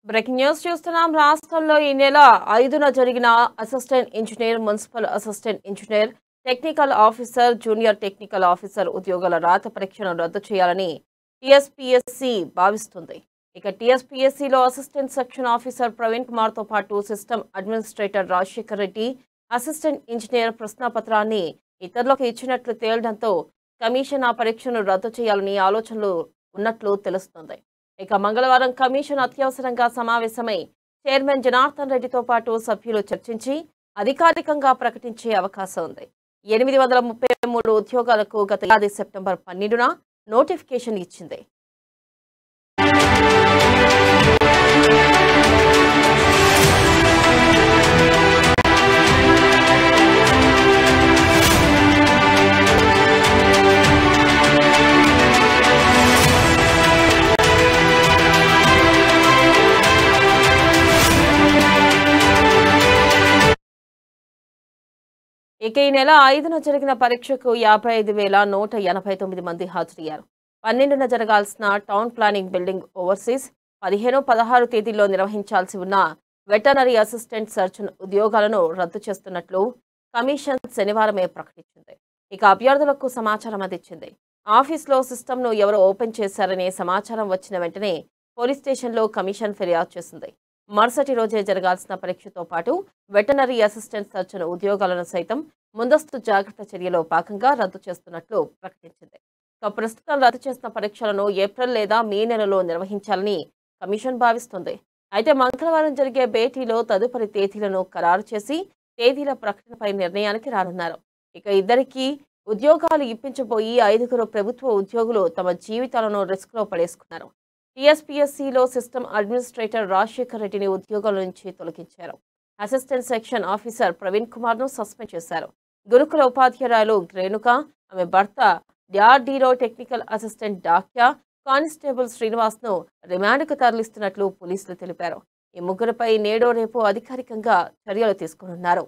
Breaking news చూస్తున్నాం. రాష్ట్రంలో ఈ నెల 5న జరిగిన assistant engineer, municipal assistant engineer, technical officer, junior technical officer ఉద్యోగాల రాత పరీక్షను రద్దు చేయాలని టీఎస్పీఎస్సీ భావిస్తుంది. ఇక టీఎస్పీఎస్సీలో అసిస్టెంట్ సెక్షన్ ఆఫీసర్ ప్రవీణ్ కుమార్తో పాటు system administrator Rajasekhar Reddy, assistant engineer ప్రశ్నాపత్రాన్ని ఇతరులకు ఇచ్చినట్లు తేలడంతో కమిషన్ ఆ పరీక్షను రద్దు చేయాలని ఆలోచనలు ఉన్నట్లు తెలుస్తోంది. ఇక మంగళవారం కమిషన్ అత్యవసరంగా సమావేశమై చైర్మన్ జనార్దన్ రెడ్డితో పాటు సభ్యులు చర్చించి అధికారికంగా ప్రకటించే అవకాశం ఉంది. 833 ఉద్యోగాలకు గత ఏడాది సెప్టెంబర్ 12న నోటిఫికేషన్ ఇచ్చింది. ఇక ఈ నెల 5న జరిగిన పరీక్షకు 55,189 మంది హాజరయ్యారు. 12న జరగాల్సిన టౌన్ ప్లానింగ్ బిల్డింగ్ ఓవర్సీస్, 15, 16 తేదీల్లో నిర్వహించాల్సి ఉన్న వెటర్నరీ అసిస్టెంట్ సర్జన్ ఉద్యోగాలను రద్దు చేస్తున్నట్లు కమిషన్ శనివారమే ప్రకటించింది. ఇక అభ్యర్థులకు సమాచారం అందించింది. ఆఫీస్లో సిస్టమ్ను ఎవరు ఓపెన్ చేశారనే సమాచారం వచ్చిన వెంటనే పోలీస్ స్టేషన్లో కమిషన్ ఫిర్యాదు చేసింది. మరుసటి రోజే జరగాల్సిన పరీక్షతో పాటు వెటర్నరీ అసిస్టెంట్ సర్జన్ ఉద్యోగాలను సైతం ముందస్తు జాగ్రత్త చర్యలో భాగంగా రద్దు చేస్తున్నట్లు ప్రకటించింది. ప్రస్తుతం రద్దు చేసిన పరీక్షలను ఏప్రిల్ లేదా మే నెలలో నిర్వహించాలని కమిషన్ భావిస్తుంది. అయితే మంగళవారం జరిగే భేటీలో తదుపరి తేదీలను ఖరారు చేసి తేదీల ప్రకటనపై నిర్ణయానికి రానున్నారు. ఇక ఇద్దరికి ఉద్యోగాలు ఇప్పించబోయి 5గురు ప్రభుత్వ ఉద్యోగులు తమ జీవితాలను రిస్క్లో పడేసుకున్నారు. టీఎస్పీఎస్సీలో సిస్టమ్ అడ్మినిస్ట్రేటర్ రాజశేఖర్ రెడ్డిని ఉద్యోగాల నుంచి తొలగించారు. అసిస్టెంట్ సెక్షన్ ఆఫీసర్ ప్రవీణ్ కుమార్ను సస్పెండ్ చేశారు. గురుకుల ఉపాధ్యాయురాలు రేణుక, ఆమె భర్త డిఆర్డీలో టెక్నికల్ అసిస్టెంట్ డాక్యా, కానిస్టేబుల్ శ్రీనివాస్ను రిమాండ్కు తరలిస్తున్నట్లు పోలీసులు తెలిపారు. ఈ ముగ్గురుపై నేడో రేపు అధికారికంగా చర్యలు తీసుకున్నారు.